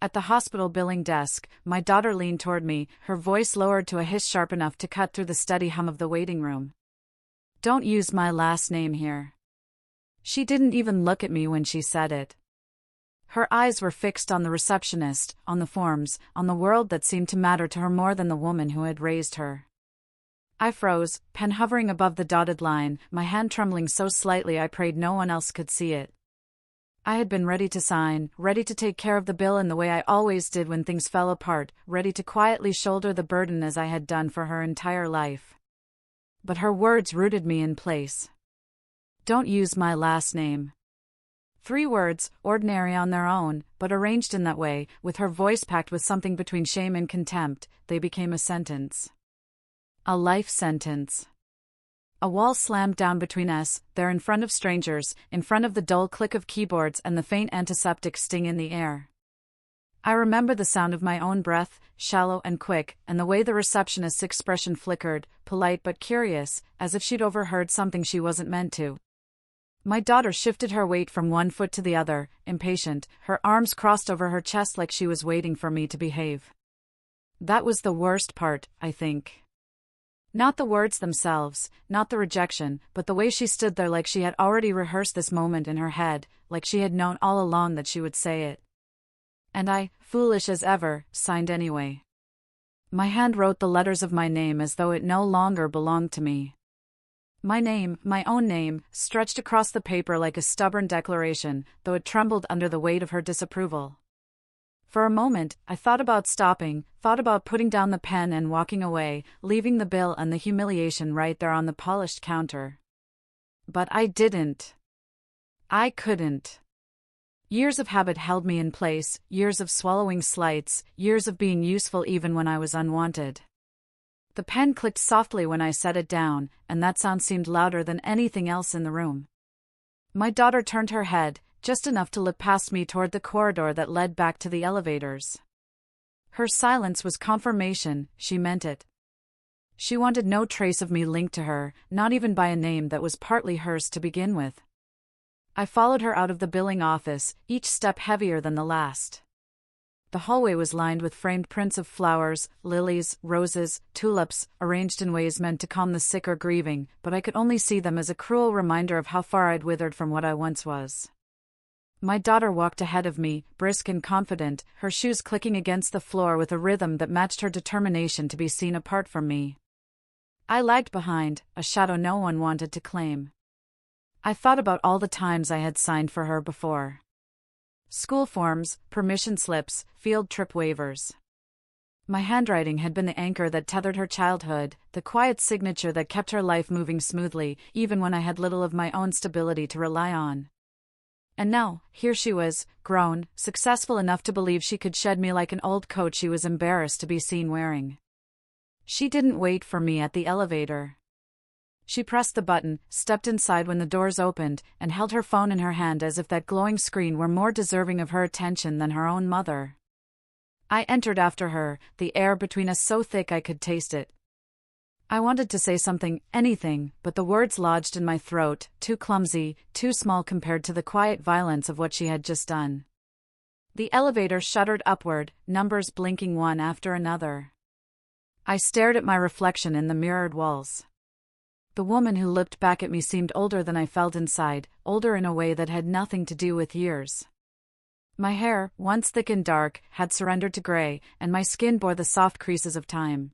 At the hospital billing desk, my daughter leaned toward me, her voice lowered to a hiss sharp enough to cut through the steady hum of the waiting room. "Don't use my last name here." She didn't even look at me when she said it. Her eyes were fixed on the receptionist, on the forms, on the world that seemed to matter to her more than the woman who had raised her. I froze, pen hovering above the dotted line, my hand trembling so slightly I prayed no one else could see it. I had been ready to sign, ready to take care of the bill in the way I always did when things fell apart, ready to quietly shoulder the burden as I had done for her entire life. But her words rooted me in place. "Don't use my last name." 3 words, ordinary on their own, but arranged in that way, with her voice packed with something between shame and contempt, they became a sentence. A life sentence. A wall slammed down between us, there in front of strangers, in front of the dull click of keyboards and the faint antiseptic sting in the air. I remember the sound of my own breath, shallow and quick, and the way the receptionist's expression flickered, polite but curious, as if she'd overheard something she wasn't meant to. My daughter shifted her weight from one foot to the other, impatient, her arms crossed over her chest like she was waiting for me to behave. That was the worst part, I think. Not the words themselves, not the rejection, but the way she stood there like she had already rehearsed this moment in her head, like she had known all along that she would say it. And I, foolish as ever, signed anyway. My hand wrote the letters of my name as though it no longer belonged to me. My name, my own name, stretched across the paper like a stubborn declaration, though it trembled under the weight of her disapproval. For a moment, I thought about stopping, thought about putting down the pen and walking away, leaving the bill and the humiliation right there on the polished counter. But I didn't. I couldn't. Years of habit held me in place, years of swallowing slights, years of being useful even when I was unwanted. The pen clicked softly when I set it down, and that sound seemed louder than anything else in the room. My daughter turned her head, just enough to look past me toward the corridor that led back to the elevators. Her silence was confirmation, she meant it. She wanted no trace of me linked to her, not even by a name that was partly hers to begin with. I followed her out of the billing office, each step heavier than the last. The hallway was lined with framed prints of flowers, lilies, roses, tulips, arranged in ways meant to calm the sick or grieving, but I could only see them as a cruel reminder of how far I'd withered from what I once was. My daughter walked ahead of me, brisk and confident, her shoes clicking against the floor with a rhythm that matched her determination to be seen apart from me. I lagged behind, a shadow no one wanted to claim. I thought about all the times I had signed for her before. School forms, permission slips, field trip waivers. My handwriting had been the anchor that tethered her childhood, the quiet signature that kept her life moving smoothly, even when I had little of my own stability to rely on. And now, here she was, grown, successful enough to believe she could shed me like an old coat she was embarrassed to be seen wearing. She didn't wait for me at the elevator. She pressed the button, stepped inside when the doors opened, and held her phone in her hand as if that glowing screen were more deserving of her attention than her own mother. I entered after her, the air between us so thick I could taste it. I wanted to say something, anything, but the words lodged in my throat, too clumsy, too small compared to the quiet violence of what she had just done. The elevator shuddered upward, numbers blinking one after another. I stared at my reflection in the mirrored walls. The woman who looked back at me seemed older than I felt inside, older in a way that had nothing to do with years. My hair, once thick and dark, had surrendered to gray, and my skin bore the soft creases of time.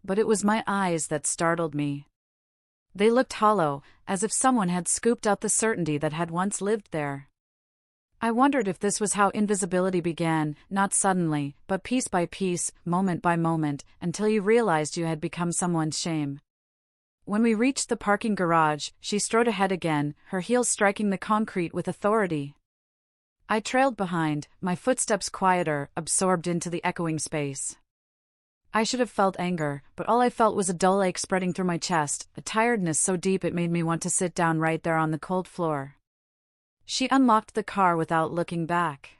But it was my eyes that startled me. They looked hollow, as if someone had scooped out the certainty that had once lived there. I wondered if this was how invisibility began, not suddenly, but piece by piece, moment by moment, until you realized you had become someone's shame. When we reached the parking garage, she strode ahead again, her heels striking the concrete with authority. I trailed behind, my footsteps quieter, absorbed into the echoing space. I should have felt anger, but all I felt was a dull ache spreading through my chest, a tiredness so deep it made me want to sit down right there on the cold floor. She unlocked the car without looking back.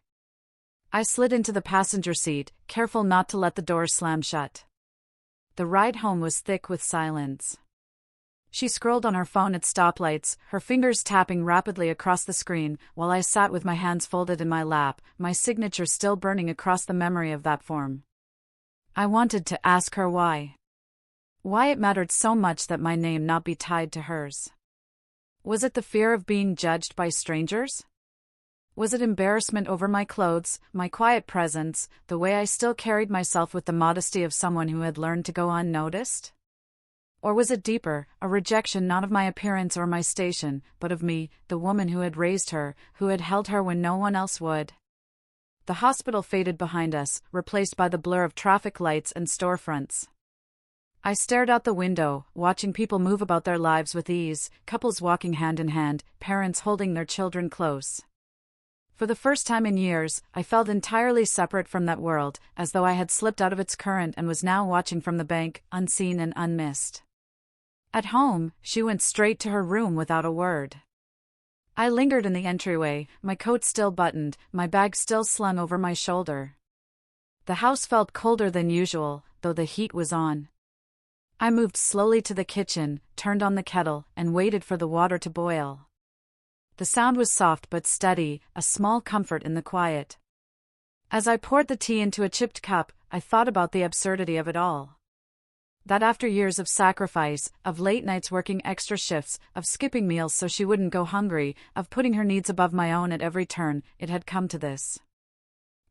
I slid into the passenger seat, careful not to let the door slam shut. The ride home was thick with silence. She scrolled on her phone at stoplights, her fingers tapping rapidly across the screen, while I sat with my hands folded in my lap, my signature still burning across the memory of that form. I wanted to ask her why. Why it mattered so much that my name not be tied to hers. Was it the fear of being judged by strangers? Was it embarrassment over my clothes, my quiet presence, the way I still carried myself with the modesty of someone who had learned to go unnoticed? Or was it deeper, a rejection not of my appearance or my station, but of me, the woman who had raised her, who had held her when no one else would? The hospital faded behind us, replaced by the blur of traffic lights and storefronts. I stared out the window, watching people move about their lives with ease, couples walking hand in hand, parents holding their children close. For the first time in years, I felt entirely separate from that world, as though I had slipped out of its current and was now watching from the bank, unseen and unmissed. At home, she went straight to her room without a word. I lingered in the entryway, my coat still buttoned, my bag still slung over my shoulder. The house felt colder than usual, though the heat was on. I moved slowly to the kitchen, turned on the kettle, and waited for the water to boil. The sound was soft but steady, a small comfort in the quiet. As I poured the tea into a chipped cup, I thought about the absurdity of it all. That after years of sacrifice, of late nights working extra shifts, of skipping meals so she wouldn't go hungry, of putting her needs above my own at every turn, it had come to this.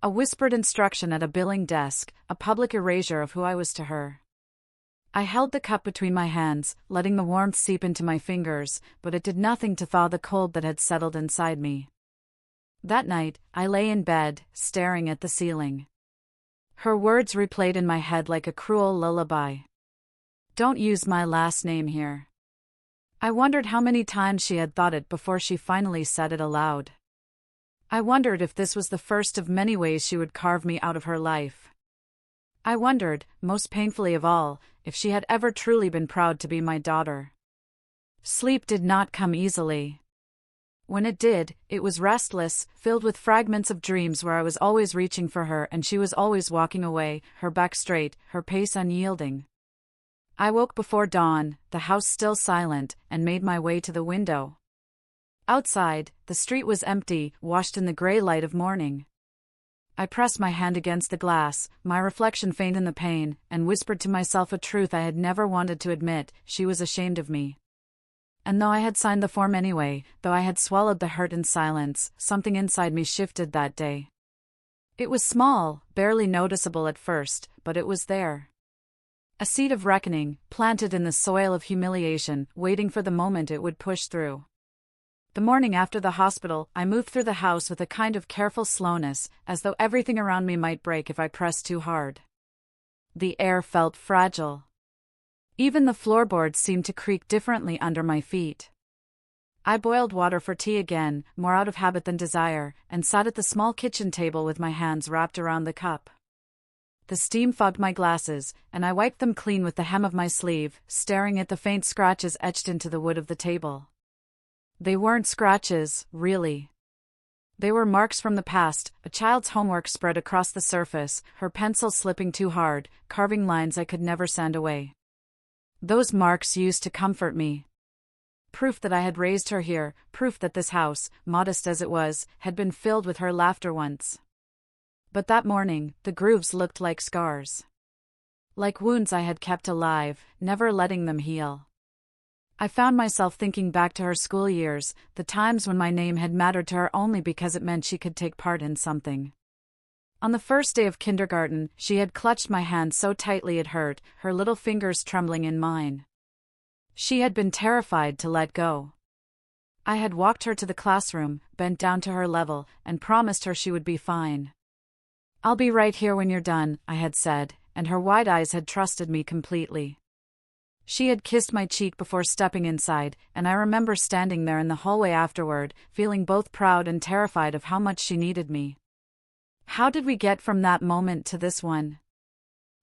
A whispered instruction at a billing desk, a public erasure of who I was to her. I held the cup between my hands, letting the warmth seep into my fingers, but it did nothing to thaw the cold that had settled inside me. That night, I lay in bed, staring at the ceiling. Her words replayed in my head like a cruel lullaby. Don't use my last name here. I wondered how many times she had thought it before she finally said it aloud. I wondered if this was the first of many ways she would carve me out of her life. I wondered, most painfully of all, if she had ever truly been proud to be my daughter. Sleep did not come easily. When it did, it was restless, filled with fragments of dreams where I was always reaching for her and she was always walking away, her back straight, her pace unyielding. I woke before dawn, the house still silent, and made my way to the window. Outside, the street was empty, washed in the gray light of morning. I pressed my hand against the glass, my reflection faint in the pain, and whispered to myself a truth I had never wanted to admit: she was ashamed of me. And though I had signed the form anyway, though I had swallowed the hurt in silence, something inside me shifted that day. It was small, barely noticeable at first, but it was there. A seed of reckoning, planted in the soil of humiliation, waiting for the moment it would push through. The morning after the hospital, I moved through the house with a kind of careful slowness, as though everything around me might break if I pressed too hard. The air felt fragile. Even the floorboards seemed to creak differently under my feet. I boiled water for tea again, more out of habit than desire, and sat at the small kitchen table with my hands wrapped around the cup. The steam fogged my glasses, and I wiped them clean with the hem of my sleeve, staring at the faint scratches etched into the wood of the table. They weren't scratches, really. They were marks from the past, a child's homework spread across the surface, her pencil slipping too hard, carving lines I could never sand away. Those marks used to comfort me. Proof that I had raised her here, proof that this house, modest as it was, had been filled with her laughter once. But that morning, the grooves looked like scars. Like wounds I had kept alive, never letting them heal. I found myself thinking back to her school years, the times when my name had mattered to her only because it meant she could take part in something. On the first day of kindergarten, she had clutched my hand so tightly it hurt, her little fingers trembling in mine. She had been terrified to let go. I had walked her to the classroom, bent down to her level, and promised her she would be fine. "I'll be right here when you're done," I had said, and her wide eyes had trusted me completely. She had kissed my cheek before stepping inside, and I remember standing there in the hallway afterward, feeling both proud and terrified of how much she needed me. How did we get from that moment to this one?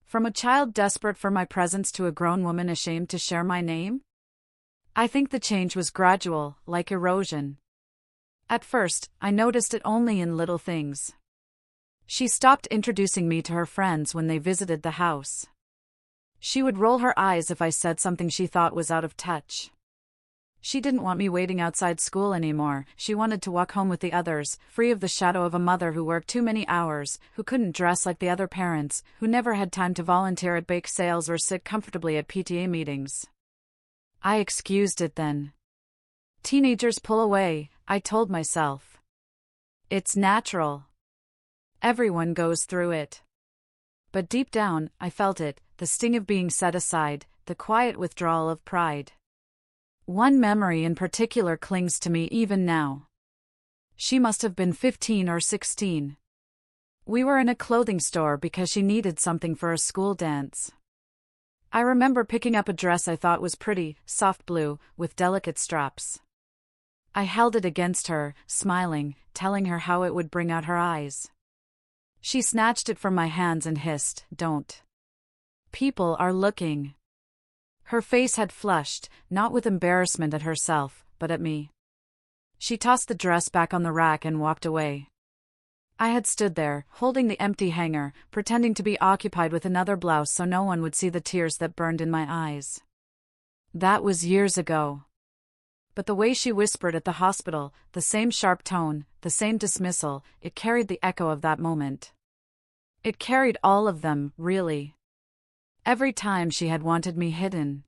From a child desperate for my presence to a grown woman ashamed to share my name? I think the change was gradual, like erosion. At first, I noticed it only in little things. She stopped introducing me to her friends when they visited the house. She would roll her eyes if I said something she thought was out of touch. She didn't want me waiting outside school anymore. She wanted to walk home with the others, free of the shadow of a mother who worked too many hours, who couldn't dress like the other parents, who never had time to volunteer at bake sales or sit comfortably at PTA meetings. I excused it then. Teenagers pull away, I told myself. It's natural. Everyone goes through it. But deep down, I felt it, the sting of being set aside, the quiet withdrawal of pride. One memory in particular clings to me even now. She must have been 15 or 16. We were in a clothing store because she needed something for a school dance. I remember picking up a dress I thought was pretty, soft blue, with delicate straps. I held it against her, smiling, telling her how it would bring out her eyes. She snatched it from my hands and hissed, "Don't. People are looking." Her face had flushed, not with embarrassment at herself, but at me. She tossed the dress back on the rack and walked away. I had stood there, holding the empty hanger, pretending to be occupied with another blouse so no one would see the tears that burned in my eyes. That was years ago. But the way she whispered at the hospital, the same sharp tone, the same dismissal, it carried the echo of that moment. It carried all of them, really. Every time she had wanted me hidden.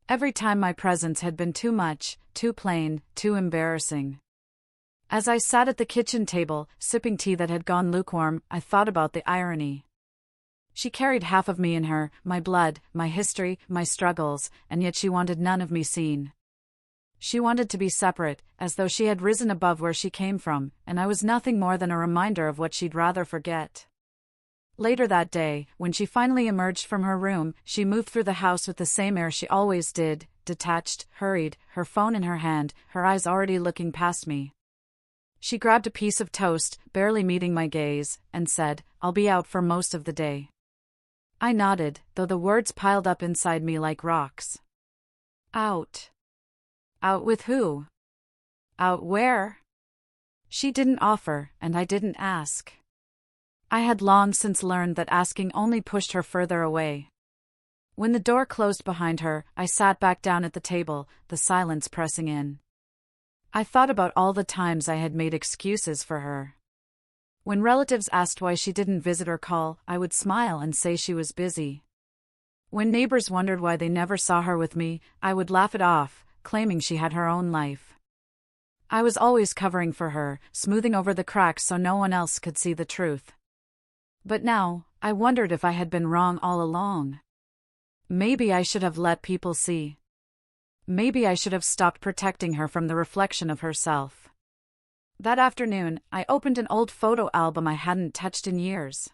Every time my presence had been too much, too plain, too embarrassing. As I sat at the kitchen table, sipping tea that had gone lukewarm, I thought about the irony. She carried half of me in her, my blood, my history, my struggles, and yet she wanted none of me seen. She wanted to be separate, as though she had risen above where she came from, and I was nothing more than a reminder of what she'd rather forget. Later that day, when she finally emerged from her room, she moved through the house with the same air she always did, detached, hurried, her phone in her hand, her eyes already looking past me. She grabbed a piece of toast, barely meeting my gaze, and said, "I'll be out for most of the day." I nodded, though the words piled up inside me like rocks. Out. Out with who? Out where? She didn't offer, and I didn't ask. I had long since learned that asking only pushed her further away. When the door closed behind her, I sat back down at the table, the silence pressing in. I thought about all the times I had made excuses for her. When relatives asked why she didn't visit or call, I would smile and say she was busy. When neighbors wondered why they never saw her with me, I would laugh it off, claiming she had her own life. I was always covering for her, smoothing over the cracks so no one else could see the truth. But now, I wondered if I had been wrong all along. Maybe I should have let people see. Maybe I should have stopped protecting her from the reflection of herself. That afternoon, I opened an old photo album I hadn't touched in years.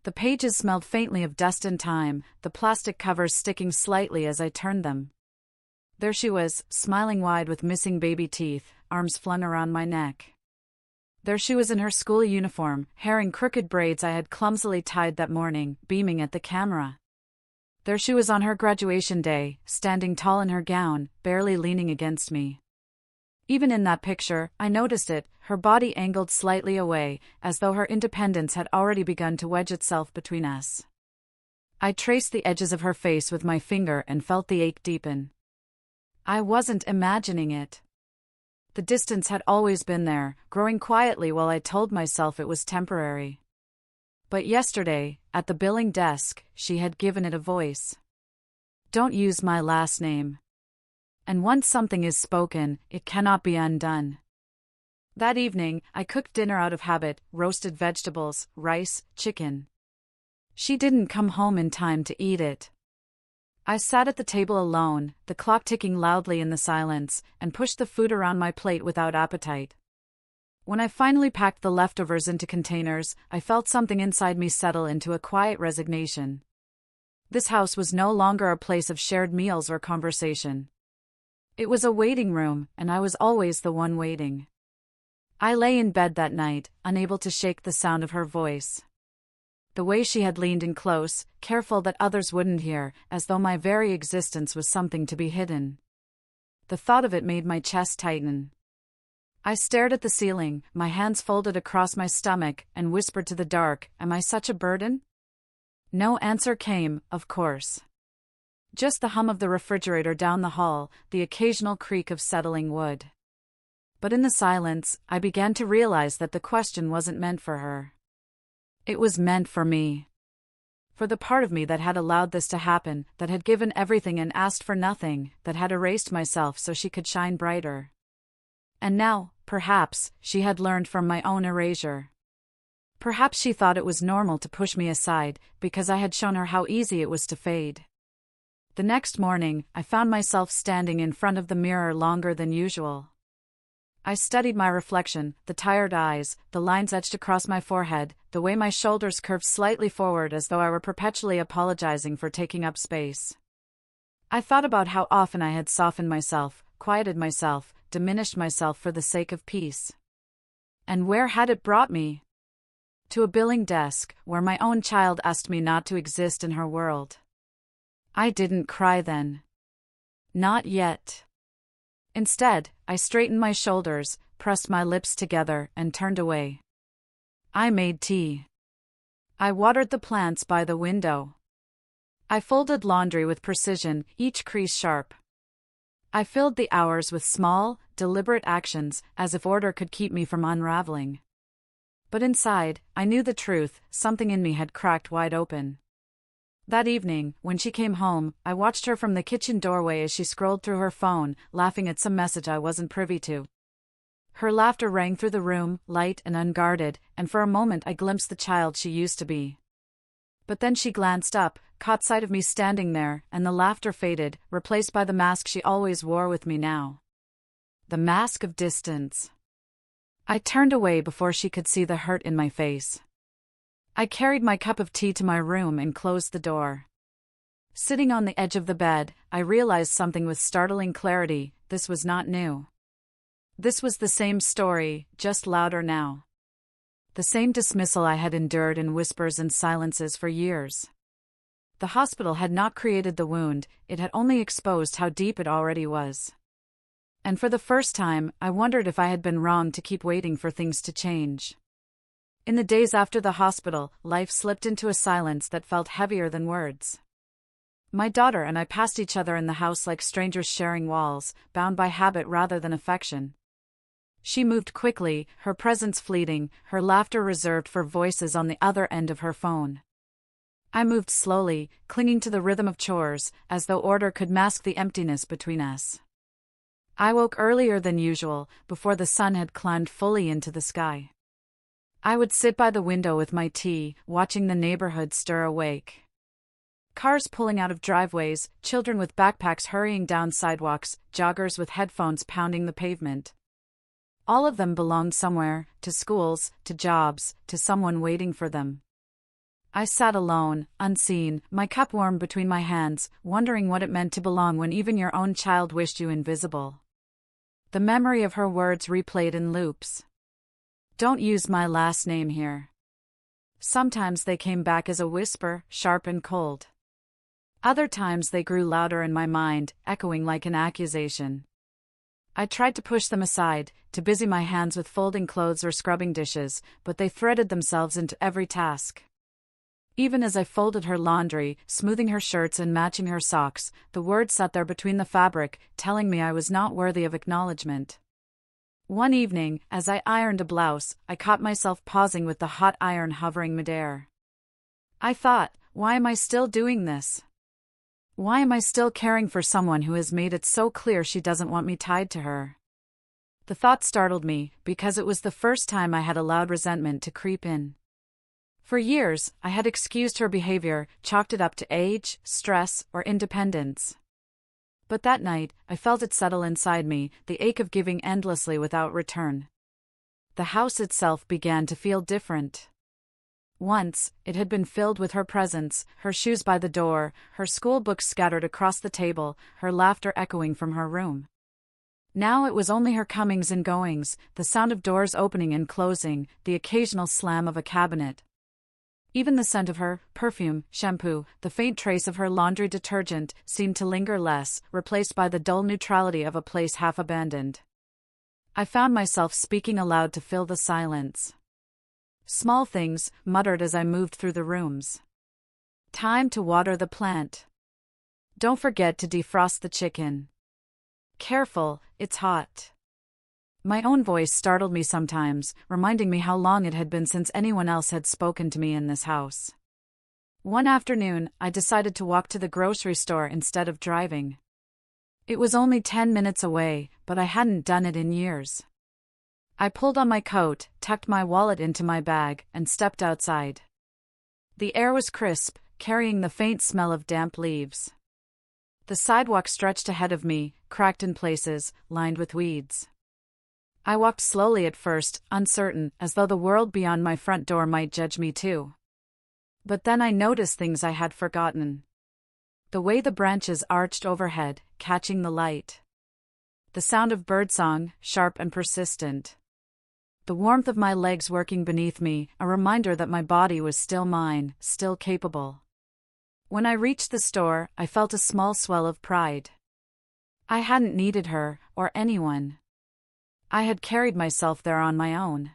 The pages smelled faintly of dust and time, the plastic covers sticking slightly as I turned them. There she was, smiling wide with missing baby teeth, arms flung around my neck. There she was in her school uniform, hair in crooked braids I had clumsily tied that morning, beaming at the camera. There she was on her graduation day, standing tall in her gown, barely leaning against me. Even in that picture, I noticed it, her body angled slightly away, as though her independence had already begun to wedge itself between us. I traced the edges of her face with my finger and felt the ache deepen. I wasn't imagining it. The distance had always been there, growing quietly while I told myself it was temporary. But yesterday, at the billing desk, she had given it a voice. "Don't use my last name. And once something is spoken, it cannot be undone." That evening, I cooked dinner out of habit, roasted vegetables, rice, chicken. She didn't come home in time to eat it. I sat at the table alone, the clock ticking loudly in the silence, and pushed the food around my plate without appetite. When I finally packed the leftovers into containers, I felt something inside me settle into a quiet resignation. This house was no longer a place of shared meals or conversation. It was a waiting room, and I was always the one waiting. I lay in bed that night, unable to shake the sound of her voice. The way she had leaned in close, careful that others wouldn't hear, as though my very existence was something to be hidden. The thought of it made my chest tighten. I stared at the ceiling, my hands folded across my stomach, and whispered to the dark, "Am I such a burden? No answer came, of course. Just the hum of the refrigerator down the hall, the occasional creak of settling wood. But in the silence, I began to realize that the question wasn't meant for her. It was meant for me. For the part of me that had allowed this to happen, that had given everything and asked for nothing, that had erased myself so she could shine brighter. And now, perhaps, she had learned from my own erasure. Perhaps she thought it was normal to push me aside, because I had shown her how easy it was to fade. The next morning, I found myself standing in front of the mirror longer than usual. I studied my reflection, the tired eyes, the lines etched across my forehead, the way my shoulders curved slightly forward as though I were perpetually apologizing for taking up space. I thought about how often I had softened myself, quieted myself, diminished myself for the sake of peace. And where had it brought me? To a billing desk, where my own child asked me not to exist in her world. I didn't cry then. Not yet. Instead, I straightened my shoulders, pressed my lips together, and turned away. I made tea. I watered the plants by the window. I folded laundry with precision, each crease sharp. I filled the hours with small, deliberate actions, as if order could keep me from unraveling. But inside, I knew the truth, something in me had cracked wide open. That evening, when she came home, I watched her from the kitchen doorway as she scrolled through her phone, laughing at some message I wasn't privy to. Her laughter rang through the room, light and unguarded, and for a moment I glimpsed the child she used to be. But then she glanced up, caught sight of me standing there, and the laughter faded, replaced by the mask she always wore with me now. The mask of distance. I turned away before she could see the hurt in my face. I carried my cup of tea to my room and closed the door. Sitting on the edge of the bed, I realized something with startling clarity: this was not new. This was the same story, just louder now. The same dismissal I had endured in whispers and silences for years. The hospital had not created the wound, it had only exposed how deep it already was. And for the first time, I wondered if I had been wrong to keep waiting for things to change. In the days after the hospital, life slipped into a silence that felt heavier than words. My daughter and I passed each other in the house like strangers sharing walls, bound by habit rather than affection. She moved quickly, her presence fleeting, her laughter reserved for voices on the other end of her phone. I moved slowly, clinging to the rhythm of chores, as though order could mask the emptiness between us. I woke earlier than usual, before the sun had climbed fully into the sky. I would sit by the window with my tea, watching the neighborhood stir awake. Cars pulling out of driveways, children with backpacks hurrying down sidewalks, joggers with headphones pounding the pavement. All of them belonged somewhere, to schools, to jobs, to someone waiting for them. I sat alone, unseen, my cup warm between my hands, wondering what it meant to belong when even your own child wished you invisible. The memory of her words replayed in loops. Don't use my last name here. Sometimes they came back as a whisper, sharp and cold. Other times they grew louder in my mind, echoing like an accusation. I tried to push them aside, to busy my hands with folding clothes or scrubbing dishes, but they threaded themselves into every task. Even as I folded her laundry, smoothing her shirts and matching her socks, the words sat there between the fabric, telling me I was not worthy of acknowledgement. One evening, as I ironed a blouse, I caught myself pausing with the hot iron hovering midair. I thought, why am I still doing this? Why am I still caring for someone who has made it so clear she doesn't want me tied to her? The thought startled me, because it was the first time I had allowed resentment to creep in. For years, I had excused her behavior, chalked it up to age, stress, or independence. But that night, I felt it settle inside me, the ache of giving endlessly without return. The house itself began to feel different. Once, it had been filled with her presence, her shoes by the door, her school books scattered across the table, her laughter echoing from her room. Now it was only her comings and goings, the sound of doors opening and closing, the occasional slam of a cabinet. Even the scent of her perfume, shampoo, the faint trace of her laundry detergent, seemed to linger less, replaced by the dull neutrality of a place half abandoned. I found myself speaking aloud to fill the silence. Small things, muttered as I moved through the rooms. Time to water the plant. Don't forget to defrost the chicken. Careful, it's hot. My own voice startled me sometimes, reminding me how long it had been since anyone else had spoken to me in this house. One afternoon, I decided to walk to the grocery store instead of driving. It was only 10 minutes away, but I hadn't done it in years. I pulled on my coat, tucked my wallet into my bag, and stepped outside. The air was crisp, carrying the faint smell of damp leaves. The sidewalk stretched ahead of me, cracked in places, lined with weeds. I walked slowly at first, uncertain, as though the world beyond my front door might judge me too. But then I noticed things I had forgotten. The way the branches arched overhead, catching the light. The sound of birdsong, sharp and persistent. The warmth of my legs working beneath me, a reminder that my body was still mine, still capable. When I reached the store, I felt a small swell of pride. I hadn't needed her, or anyone. I had carried myself there on my own.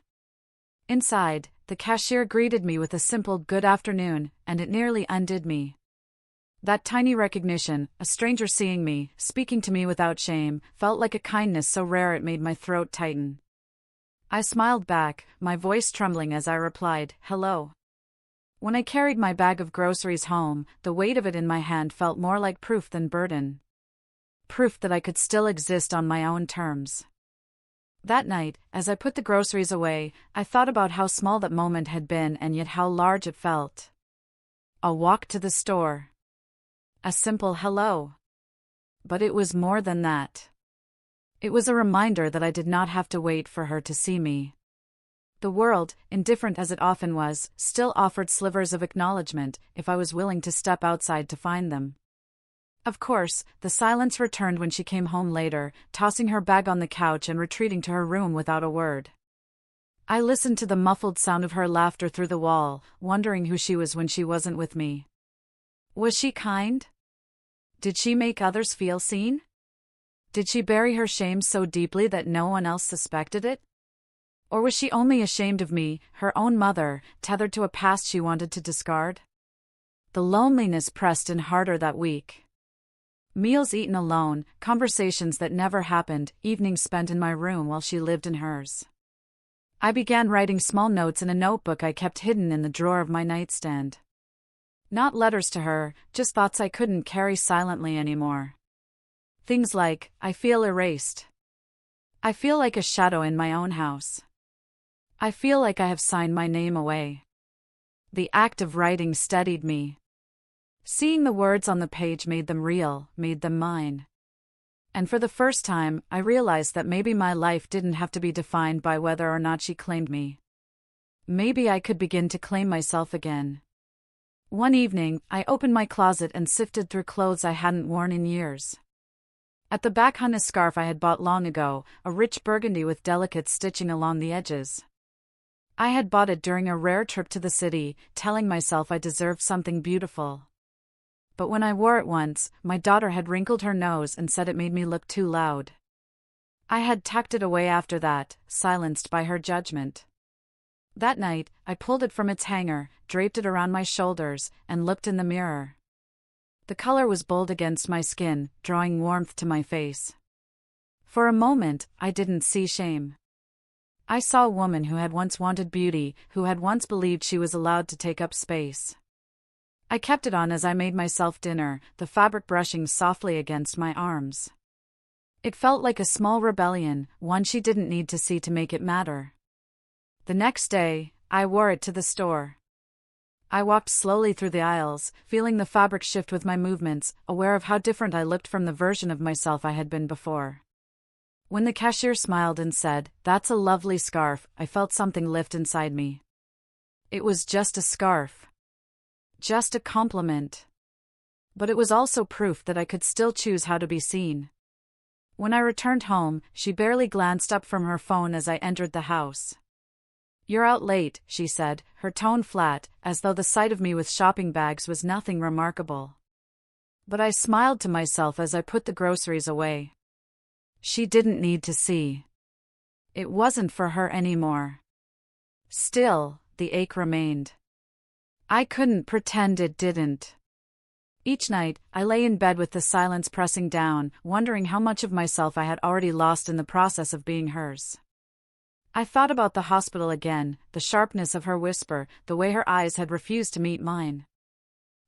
Inside, the cashier greeted me with a simple "good afternoon," and it nearly undid me. That tiny recognition, a stranger seeing me, speaking to me without shame, felt like a kindness so rare it made my throat tighten. I smiled back, my voice trembling as I replied, "Hello." When I carried my bag of groceries home, the weight of it in my hand felt more like proof than burden. Proof that I could still exist on my own terms. That night, as I put the groceries away, I thought about how small that moment had been and yet how large it felt. A walk to the store. A simple hello. But it was more than that. It was a reminder that I did not have to wait for her to see me. The world, indifferent as it often was, still offered slivers of acknowledgement if I was willing to step outside to find them. Of course, the silence returned when she came home later, tossing her bag on the couch and retreating to her room without a word. I listened to the muffled sound of her laughter through the wall, wondering who she was when she wasn't with me. Was she kind? Did she make others feel seen? Did she bury her shame so deeply that no one else suspected it? Or was she only ashamed of me, her own mother, tethered to a past she wanted to discard? The loneliness pressed in harder that week. Meals eaten alone, conversations that never happened, evenings spent in my room while she lived in hers. I began writing small notes in a notebook I kept hidden in the drawer of my nightstand. Not letters to her, just thoughts I couldn't carry silently anymore. Things like, I feel erased. I feel like a shadow in my own house. I feel like I have signed my name away. The act of writing steadied me. Seeing the words on the page made them real, made them mine. And for the first time, I realized that maybe my life didn't have to be defined by whether or not she claimed me. Maybe I could begin to claim myself again. One evening, I opened my closet and sifted through clothes I hadn't worn in years. At the back hung a scarf I had bought long ago, a rich burgundy with delicate stitching along the edges. I had bought it during a rare trip to the city, telling myself I deserved something beautiful. But when I wore it once, my daughter had wrinkled her nose and said it made me look too loud. I had tucked it away after that, silenced by her judgment. That night, I pulled it from its hanger, draped it around my shoulders, and looked in the mirror. The color was bold against my skin, drawing warmth to my face. For a moment, I didn't see shame. I saw a woman who had once wanted beauty, who had once believed she was allowed to take up space. I kept it on as I made myself dinner, the fabric brushing softly against my arms. It felt like a small rebellion, one she didn't need to see to make it matter. The next day, I wore it to the store. I walked slowly through the aisles, feeling the fabric shift with my movements, aware of how different I looked from the version of myself I had been before. When the cashier smiled and said, "That's a lovely scarf," I felt something lift inside me. It was just a scarf. Just a compliment. But it was also proof that I could still choose how to be seen. When I returned home, she barely glanced up from her phone as I entered the house. "You're out late," she said, her tone flat, as though the sight of me with shopping bags was nothing remarkable. But I smiled to myself as I put the groceries away. She didn't need to see. It wasn't for her anymore. Still, the ache remained. I couldn't pretend it didn't. Each night, I lay in bed with the silence pressing down, wondering how much of myself I had already lost in the process of being hers. I thought about the hospital again, the sharpness of her whisper, the way her eyes had refused to meet mine.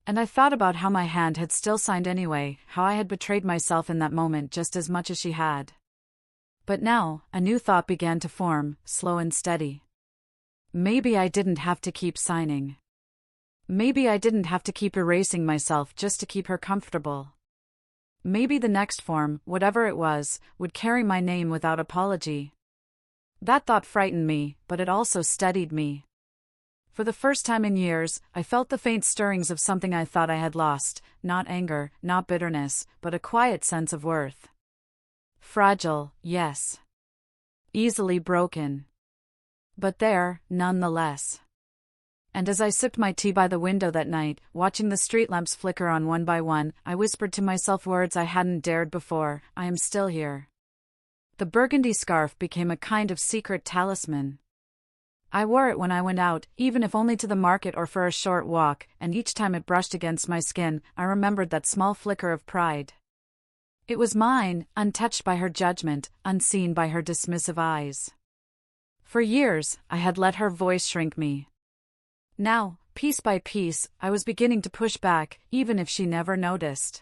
And I thought about how my hand had still signed anyway, how I had betrayed myself in that moment just as much as she had. But now, a new thought began to form, slow and steady. Maybe I didn't have to keep signing. Maybe I didn't have to keep erasing myself just to keep her comfortable. Maybe the next form, whatever it was, would carry my name without apology. That thought frightened me, but it also steadied me. For the first time in years, I felt the faint stirrings of something I thought I had lost, not anger, not bitterness, but a quiet sense of worth. Fragile, yes. Easily broken. But there, nonetheless. And as I sipped my tea by the window that night, watching the street lamps flicker on one by one, I whispered to myself words I hadn't dared before: I am still here. The burgundy scarf became a kind of secret talisman. I wore it when I went out, even if only to the market or for a short walk, and each time it brushed against my skin, I remembered that small flicker of pride. It was mine, untouched by her judgment, unseen by her dismissive eyes. For years, I had let her voice shrink me. Now, piece by piece, I was beginning to push back, even if she never noticed.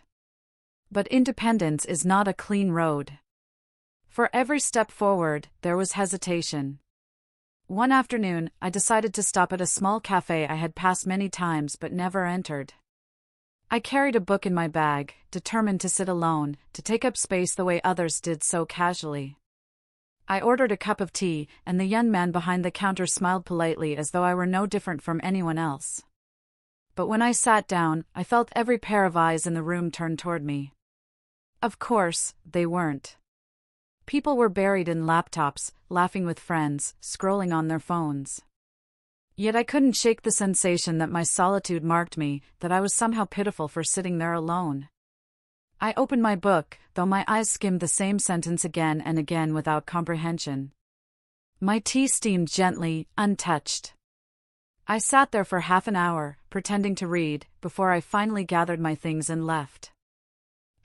But independence is not a clean road. For every step forward, there was hesitation. One afternoon, I decided to stop at a small cafe I had passed many times but never entered. I carried a book in my bag, determined to sit alone, to take up space the way others did so casually. I ordered a cup of tea, and the young man behind the counter smiled politely as though I were no different from anyone else. But when I sat down, I felt every pair of eyes in the room turn toward me. Of course, they weren't. People were buried in laptops, laughing with friends, scrolling on their phones. Yet I couldn't shake the sensation that my solitude marked me, that I was somehow pitiful for sitting there alone. I opened my book, though my eyes skimmed the same sentence again and again without comprehension. My tea steamed gently, untouched. I sat there for half an hour, pretending to read, before I finally gathered my things and left.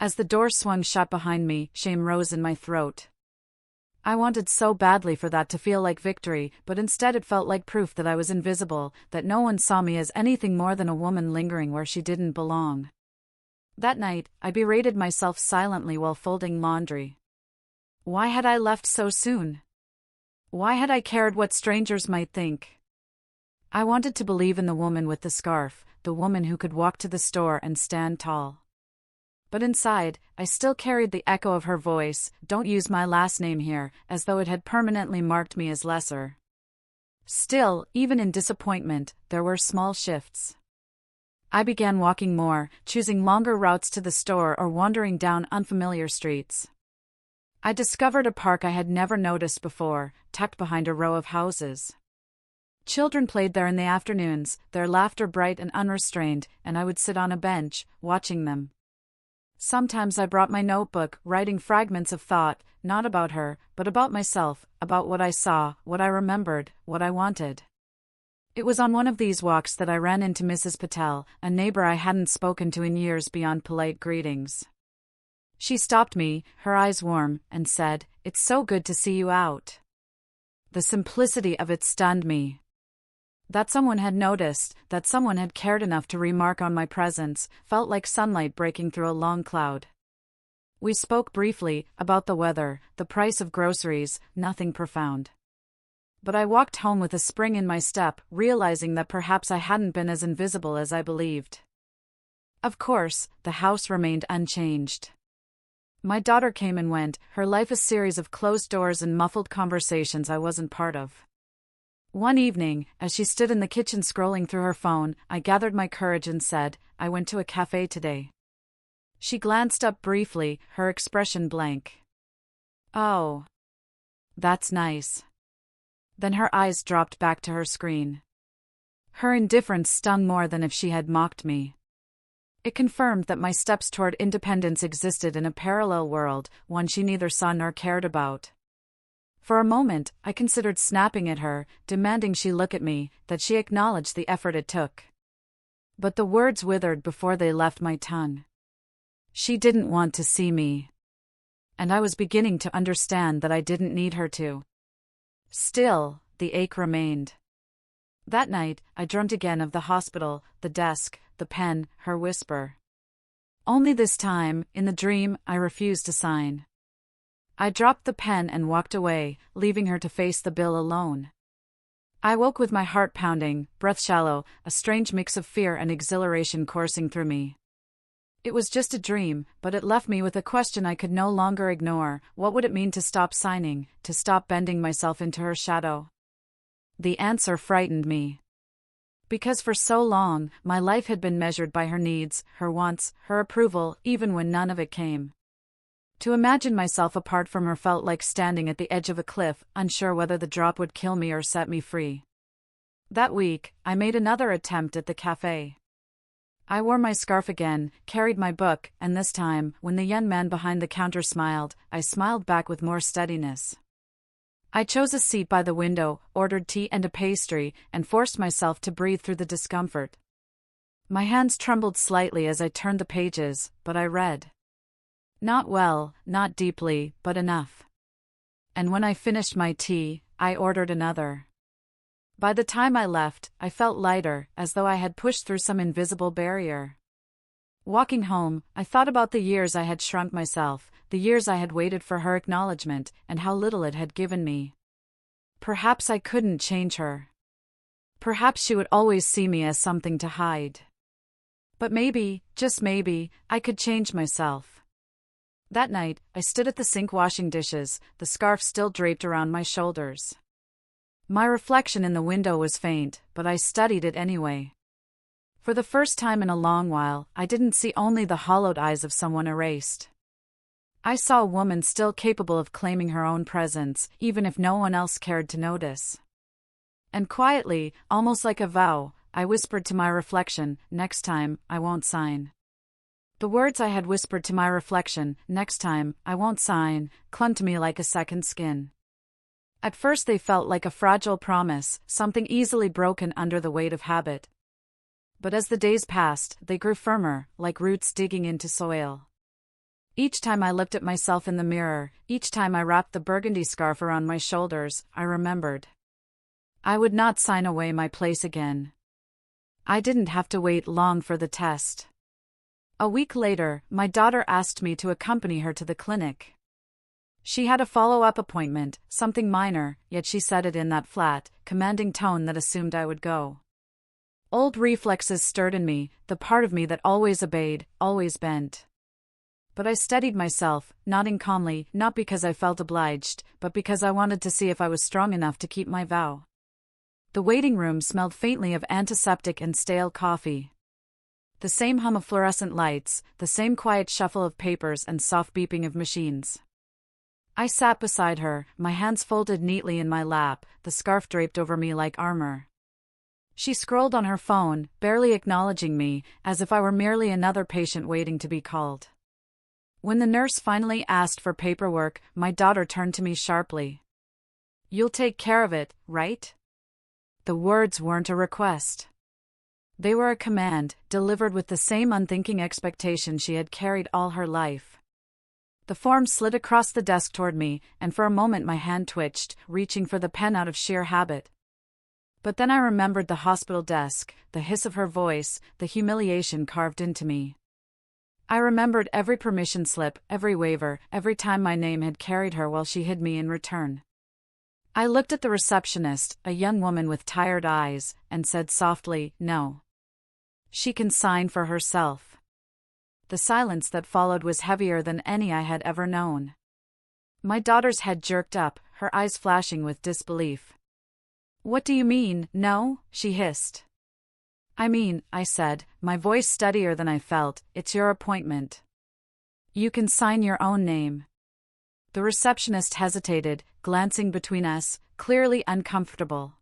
As the door swung shut behind me, shame rose in my throat. I wanted so badly for that to feel like victory, but instead it felt like proof that I was invisible, that no one saw me as anything more than a woman lingering where she didn't belong. That night, I berated myself silently while folding laundry. Why had I left so soon? Why had I cared what strangers might think? I wanted to believe in the woman with the scarf, the woman who could walk to the store and stand tall. But inside, I still carried the echo of her voice, "Don't use my last name here," as though it had permanently marked me as lesser. Still, even in disappointment, there were small shifts. I began walking more, choosing longer routes to the store or wandering down unfamiliar streets. I discovered a park I had never noticed before, tucked behind a row of houses. Children played there in the afternoons, their laughter bright and unrestrained, and I would sit on a bench, watching them. Sometimes I brought my notebook, writing fragments of thought, not about her, but about myself, about what I saw, what I remembered, what I wanted. It was on one of these walks that I ran into Mrs. Patel, a neighbor I hadn't spoken to in years beyond polite greetings. She stopped me, her eyes warm, and said, "It's so good to see you out." The simplicity of it stunned me. That someone had noticed, that someone had cared enough to remark on my presence, felt like sunlight breaking through a long cloud. We spoke briefly, about the weather, the price of groceries, nothing profound. But I walked home with a spring in my step, realizing that perhaps I hadn't been as invisible as I believed. Of course, the house remained unchanged. My daughter came and went, her life a series of closed doors and muffled conversations I wasn't part of. One evening, as she stood in the kitchen scrolling through her phone, I gathered my courage and said, "I went to a cafe today." She glanced up briefly, her expression blank. "Oh. That's nice." Then her eyes dropped back to her screen. Her indifference stung more than if she had mocked me. It confirmed that my steps toward independence existed in a parallel world, one she neither saw nor cared about. For a moment, I considered snapping at her, demanding she look at me, that she acknowledge the effort it took. But the words withered before they left my tongue. She didn't want to see me. And I was beginning to understand that I didn't need her to. Still, the ache remained. That night, I dreamt again of the hospital, the desk, the pen, her whisper. Only this time, in the dream, I refused to sign. I dropped the pen and walked away, leaving her to face the bill alone. I woke with my heart pounding, breath shallow, a strange mix of fear and exhilaration coursing through me. It was just a dream, but it left me with a question I could no longer ignore. What would it mean to stop signing, to stop bending myself into her shadow? The answer frightened me. Because for so long, my life had been measured by her needs, her wants, her approval, even when none of it came. To imagine myself apart from her felt like standing at the edge of a cliff, unsure whether the drop would kill me or set me free. That week, I made another attempt at the cafe. I wore my scarf again, carried my book, and this time, when the young man behind the counter smiled, I smiled back with more steadiness. I chose a seat by the window, ordered tea and a pastry, and forced myself to breathe through the discomfort. My hands trembled slightly as I turned the pages, but I read. Not well, not deeply, but enough. And when I finished my tea, I ordered another. By the time I left, I felt lighter, as though I had pushed through some invisible barrier. Walking home, I thought about the years I had shrunk myself, the years I had waited for her acknowledgement, and how little it had given me. Perhaps I couldn't change her. Perhaps she would always see me as something to hide. But maybe, just maybe, I could change myself. That night, I stood at the sink washing dishes, the scarf still draped around my shoulders. My reflection in the window was faint, but I studied it anyway. For the first time in a long while, I didn't see only the hollowed eyes of someone erased. I saw a woman still capable of claiming her own presence, even if no one else cared to notice. And quietly, almost like a vow, I whispered to my reflection, "Next time, I won't sign." The words I had whispered to my reflection, "Next time, I won't sign," clung to me like a second skin. At first they felt like a fragile promise, something easily broken under the weight of habit. But as the days passed, they grew firmer, like roots digging into soil. Each time I looked at myself in the mirror, each time I wrapped the burgundy scarf around my shoulders, I remembered. I would not sign away my place again. I didn't have to wait long for the test. A week later, my daughter asked me to accompany her to the clinic. She had a follow-up appointment, something minor, yet she said it in that flat, commanding tone that assumed I would go. Old reflexes stirred in me, the part of me that always obeyed, always bent. But I steadied myself, nodding calmly, not because I felt obliged, but because I wanted to see if I was strong enough to keep my vow. The waiting room smelled faintly of antiseptic and stale coffee. The same hum of fluorescent lights, the same quiet shuffle of papers and soft beeping of machines. I sat beside her, my hands folded neatly in my lap, the scarf draped over me like armor. She scrolled on her phone, barely acknowledging me, as if I were merely another patient waiting to be called. When the nurse finally asked for paperwork, my daughter turned to me sharply. "You'll take care of it, right?" The words weren't a request. They were a command, delivered with the same unthinking expectation she had carried all her life. The form slid across the desk toward me, and for a moment my hand twitched, reaching for the pen out of sheer habit. But then I remembered the hospital desk, the hiss of her voice, the humiliation carved into me. I remembered every permission slip, every waiver, every time my name had carried her while she hid me in return. I looked at the receptionist, a young woman with tired eyes, and said softly, "No. She can sign for herself." The silence that followed was heavier than any I had ever known. My daughter's head jerked up, her eyes flashing with disbelief. "What do you mean, no?" she hissed. "I mean," I said, my voice steadier than I felt, "it's your appointment. You can sign your own name." The receptionist hesitated, glancing between us, clearly uncomfortable.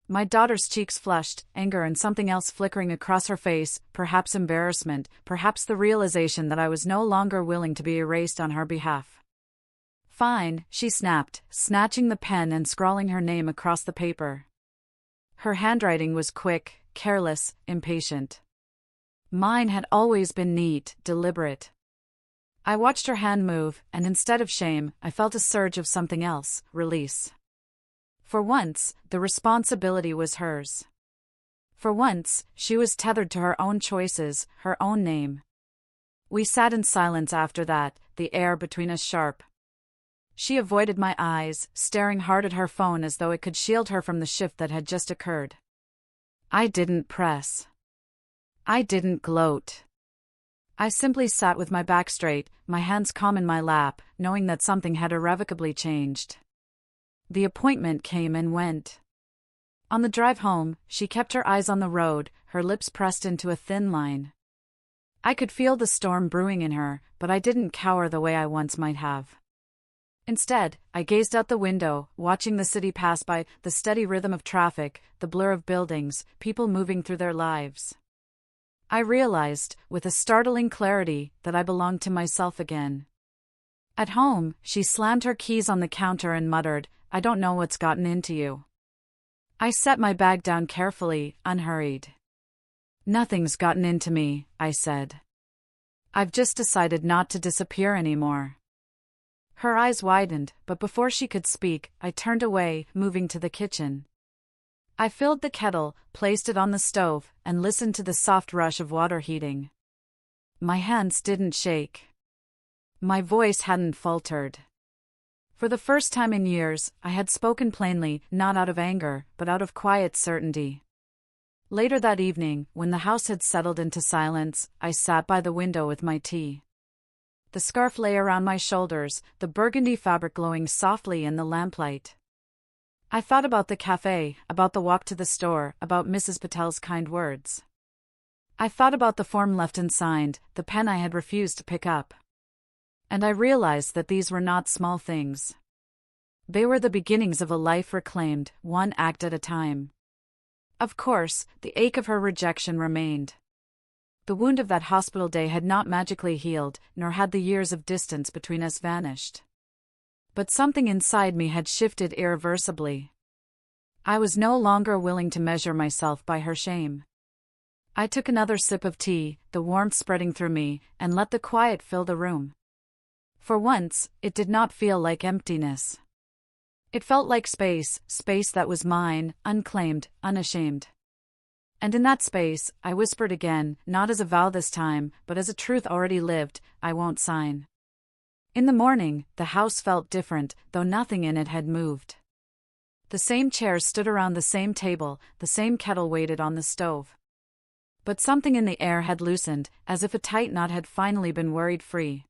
My daughter's cheeks flushed, anger and something else flickering across her face, perhaps embarrassment, perhaps the realization that I was no longer willing to be erased on her behalf. "Fine," she snapped, snatching the pen and scrawling her name across the paper. Her handwriting was quick, careless, impatient. Mine had always been neat, deliberate. I watched her hand move, and instead of shame, I felt a surge of something else, release. For once, the responsibility was hers. For once, she was tethered to her own choices, her own name. We sat in silence after that, the air between us sharp. She avoided my eyes, staring hard at her phone as though it could shield her from the shift that had just occurred. I didn't press. I didn't gloat. I simply sat with my back straight, my hands calm in my lap, knowing that something had irrevocably changed. The appointment came and went. On the drive home, she kept her eyes on the road, her lips pressed into a thin line. I could feel the storm brewing in her, but I didn't cower the way I once might have. Instead, I gazed out the window, watching the city pass by, the steady rhythm of traffic, the blur of buildings, people moving through their lives. I realized, with a startling clarity, that I belonged to myself again. At home, she slammed her keys on the counter and muttered, "I don't know what's gotten into you." I set my bag down carefully, unhurried. "Nothing's gotten into me," I said. "I've just decided not to disappear anymore." Her eyes widened, but before she could speak, I turned away, moving to the kitchen. I filled the kettle, placed it on the stove, and listened to the soft rush of water heating. My hands didn't shake. My voice hadn't faltered. For the first time in years, I had spoken plainly, not out of anger, but out of quiet certainty. Later that evening, when the house had settled into silence, I sat by the window with my tea. The scarf lay around my shoulders, the burgundy fabric glowing softly in the lamplight. I thought about the cafe, about the walk to the store, about Mrs. Patel's kind words. I thought about the form left unsigned, the pen I had refused to pick up. And I realized that these were not small things. They were the beginnings of a life reclaimed, one act at a time. Of course, the ache of her rejection remained. The wound of that hospital day had not magically healed, nor had the years of distance between us vanished. But something inside me had shifted irreversibly. I was no longer willing to measure myself by her shame. I took another sip of tea, the warmth spreading through me, and let the quiet fill the room. For once, it did not feel like emptiness. It felt like space, space that was mine, unclaimed, unashamed. And in that space, I whispered again, not as a vow this time, but as a truth already lived, "I won't sign." In the morning, the house felt different, though nothing in it had moved. The same chairs stood around the same table, the same kettle waited on the stove. But something in the air had loosened, as if a tight knot had finally been worried free.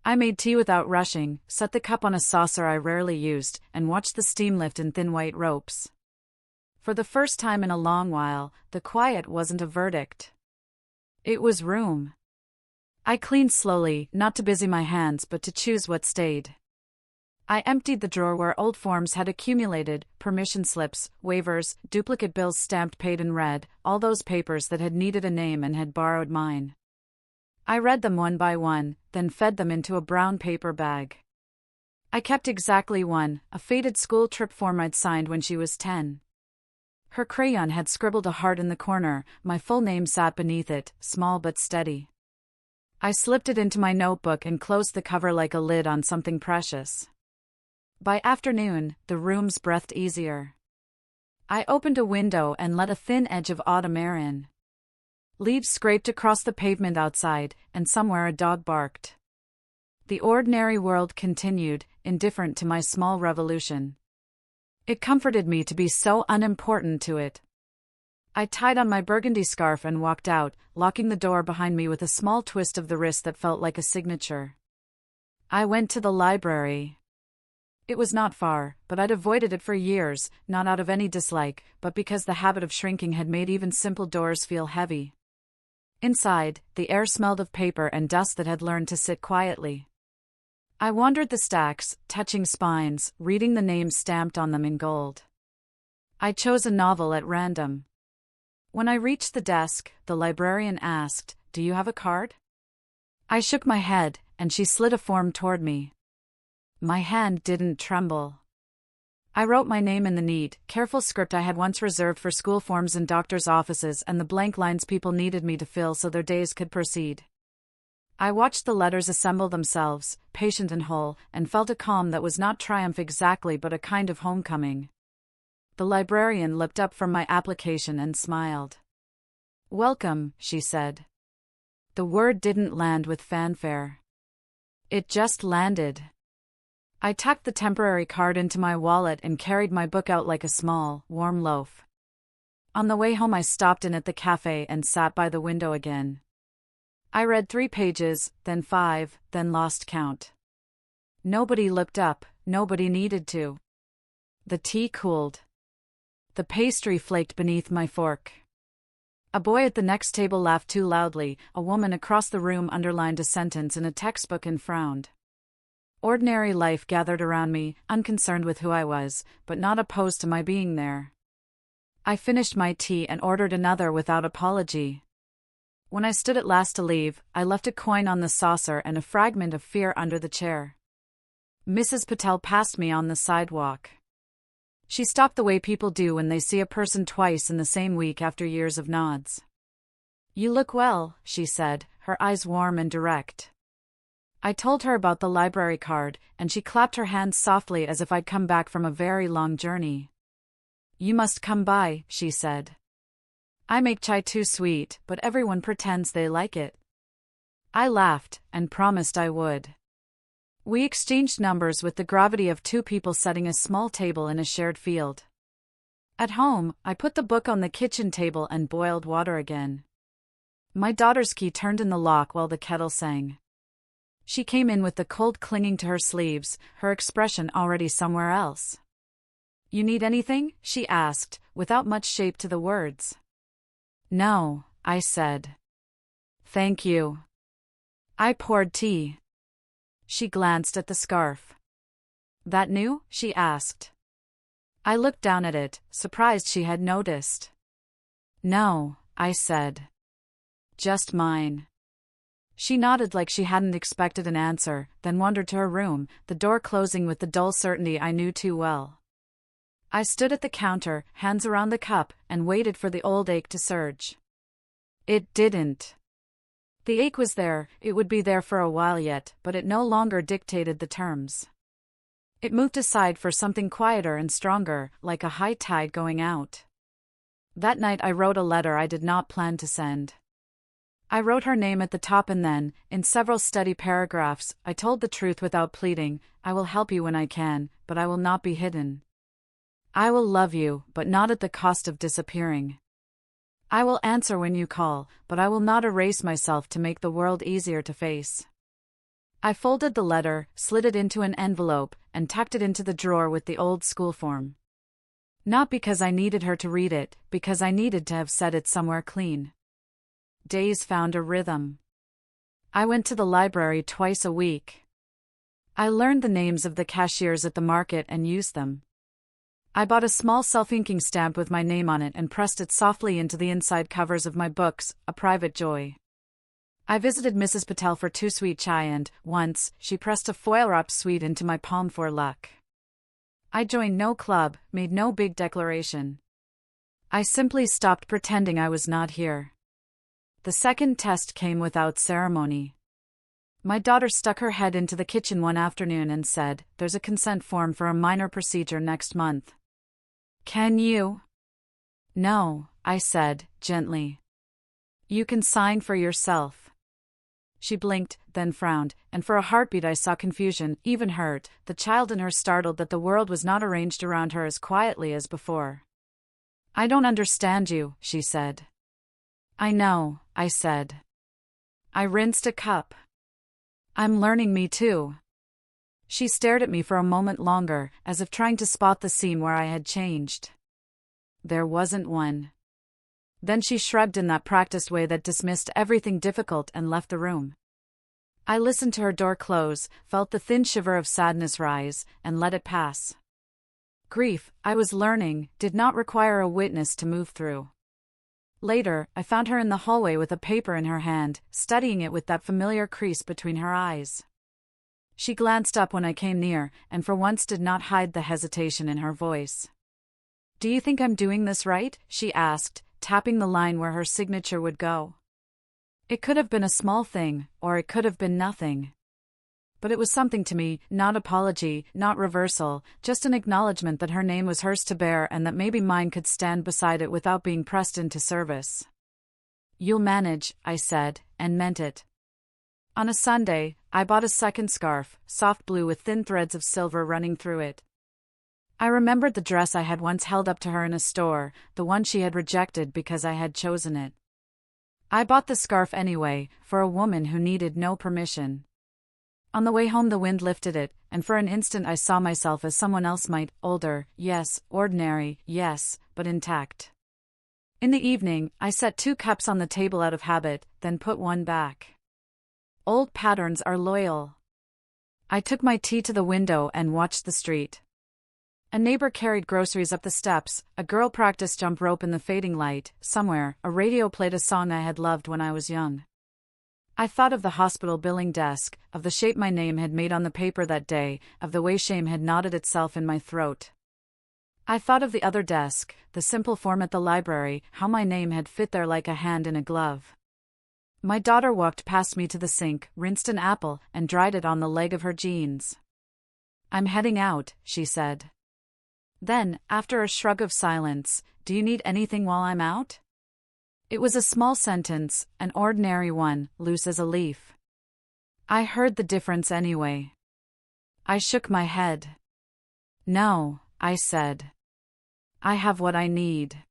I made tea without rushing, set the cup on a saucer I rarely used, and watched the steam lift in thin white ropes. For the first time in a long while, the quiet wasn't a verdict. It was room. I cleaned slowly, not to busy my hands but to choose what stayed. I emptied the drawer where old forms had accumulated, permission slips, waivers, duplicate bills stamped paid in red, all those papers that had needed a name and had borrowed mine. I read them one by one, then fed them into a brown paper bag. I kept exactly one, a faded school trip form I'd signed when she was 10. Her crayon had scribbled a heart in the corner, my full name sat beneath it, small but steady. I slipped it into my notebook and closed the cover like a lid on something precious. By afternoon, the rooms breathed easier. I opened a window and let a thin edge of autumn air in. Leaves scraped across the pavement outside, and somewhere a dog barked. The ordinary world continued, indifferent to my small revolution. It comforted me to be so unimportant to it. I tied on my burgundy scarf and walked out, locking the door behind me with a small twist of the wrist that felt like a signature. I went to the library. It was not far, but I'd avoided it for years, not out of any dislike, but because the habit of shrinking had made even simple doors feel heavy. Inside, the air smelled of paper and dust that had learned to sit quietly. I wandered the stacks, touching spines, reading the names stamped on them in gold. I chose a novel at random. When I reached the desk, the librarian asked, "Do you have a card?" I shook my head, and she slid a form toward me. My hand didn't tremble. I wrote my name in the neat, careful script I had once reserved for school forms in doctors' offices and the blank lines people needed me to fill so their days could proceed. I watched the letters assemble themselves, patient and whole, and felt a calm that was not triumph exactly but a kind of homecoming. The librarian looked up from my application and smiled. "Welcome," she said. The word didn't land with fanfare. It just landed. I tucked the temporary card into my wallet and carried my book out like a small, warm loaf. On the way home I stopped in at the cafe and sat by the window again. I read 3 pages, then 5, then lost count. Nobody looked up, nobody needed to. The tea cooled. The pastry flaked beneath my fork. A boy at the next table laughed too loudly, a woman across the room underlined a sentence in a textbook and frowned. Ordinary life gathered around me, unconcerned with who I was, but not opposed to my being there. I finished my tea and ordered another without apology. When I stood at last to leave, I left a coin on the saucer and a fragment of fear under the chair. Mrs. Patel passed me on the sidewalk. She stopped the way people do when they see a person twice in the same week after years of nods. "You look well," she said, her eyes warm and direct. I told her about the library card, and she clapped her hands softly as if I'd come back from a very long journey. "You must come by," she said. "I make chai too sweet, but everyone pretends they like it." I laughed, and promised I would. We exchanged numbers with the gravity of 2 people setting a small table in a shared field. At home, I put the book on the kitchen table and boiled water again. My daughter's key turned in the lock while the kettle sang. She came in with the cold clinging to her sleeves, her expression already somewhere else. "You need anything?" she asked, without much shape to the words. "No," I said. "Thank you." I poured tea. She glanced at the scarf. "That new?" she asked. I looked down at it, surprised she had noticed. "No," I said. "Just mine." She nodded like she hadn't expected an answer, then wandered to her room, the door closing with the dull certainty I knew too well. I stood at the counter, hands around the cup, and waited for the old ache to surge. It didn't. The ache was there, it would be there for a while yet, but it no longer dictated the terms. It moved aside for something quieter and stronger, like a high tide going out. That night I wrote a letter I did not plan to send. I wrote her name at the top and then, in several steady paragraphs, I told the truth without pleading. "I will help you when I can, but I will not be hidden. I will love you, but not at the cost of disappearing. I will answer when you call, but I will not erase myself to make the world easier to face." I folded the letter, slid it into an envelope, and tucked it into the drawer with the old school form. Not because I needed her to read it, because I needed to have said it somewhere clean. Days found a rhythm. I went to the library twice a week. I learned the names of the cashiers at the market and used them. I bought a small self-inking stamp with my name on it and pressed it softly into the inside covers of my books, a private joy. I visited Mrs. Patel for 2 sweet chai and, once, she pressed a foil-wrapped sweet into my palm for luck. I joined no club, made no big declaration. I simply stopped pretending I was not here. The second test came without ceremony. My daughter stuck her head into the kitchen one afternoon and said, "There's a consent form for a minor procedure next month. Can you?" "No," I said, gently. "You can sign for yourself." She blinked, then frowned, and for a heartbeat I saw confusion, even hurt, the child in her startled that the world was not arranged around her as quietly as before. "I don't understand you," she said. "I know," I said. I rinsed a cup. "I'm learning me too." She stared at me for a moment longer, as if trying to spot the seam where I had changed. There wasn't one. Then she shrugged in that practiced way that dismissed everything difficult and left the room. I listened to her door close, felt the thin shiver of sadness rise, and let it pass. Grief, I was learning, did not require a witness to move through. Later, I found her in the hallway with a paper in her hand, studying it with that familiar crease between her eyes. She glanced up when I came near, and for once did not hide the hesitation in her voice. "Do you think I'm doing this right?" she asked, tapping the line where her signature would go. It could have been a small thing, or it could have been nothing. But it was something to me, not apology, not reversal, just an acknowledgement that her name was hers to bear and that maybe mine could stand beside it without being pressed into service. "You'll manage," I said, and meant it. On a Sunday, I bought a second scarf, soft blue with thin threads of silver running through it. I remembered the dress I had once held up to her in a store, the one she had rejected because I had chosen it. I bought the scarf anyway, for a woman who needed no permission. On the way home the wind lifted it, and for an instant I saw myself as someone else might, older, yes, ordinary, yes, but intact. In the evening, I set 2 cups on the table out of habit, then put one back. Old patterns are loyal. I took my tea to the window and watched the street. A neighbor carried groceries up the steps, a girl practiced jump rope in the fading light, somewhere, a radio played a song I had loved when I was young. I thought of the hospital billing desk, of the shape my name had made on the paper that day, of the way shame had knotted itself in my throat. I thought of the other desk, the simple form at the library, how my name had fit there like a hand in a glove. My daughter walked past me to the sink, rinsed an apple, and dried it on the leg of her jeans. "I'm heading out," she said. Then, after a shrug of silence, "Do you need anything while I'm out?" It was a small sentence, an ordinary one, loose as a leaf. I heard the difference anyway. I shook my head. "No," I said. "I have what I need."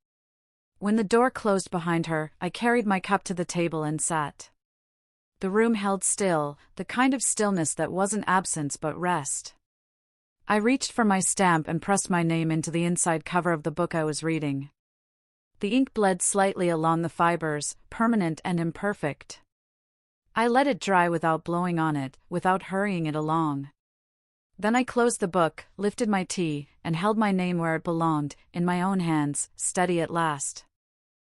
When the door closed behind her, I carried my cup to the table and sat. The room held still, the kind of stillness that wasn't absence but rest. I reached for my stamp and pressed my name into the inside cover of the book I was reading. The ink bled slightly along the fibers, permanent and imperfect. I let it dry without blowing on it, without hurrying it along. Then I closed the book, lifted my tea, and held my name where it belonged, in my own hands, steady at last.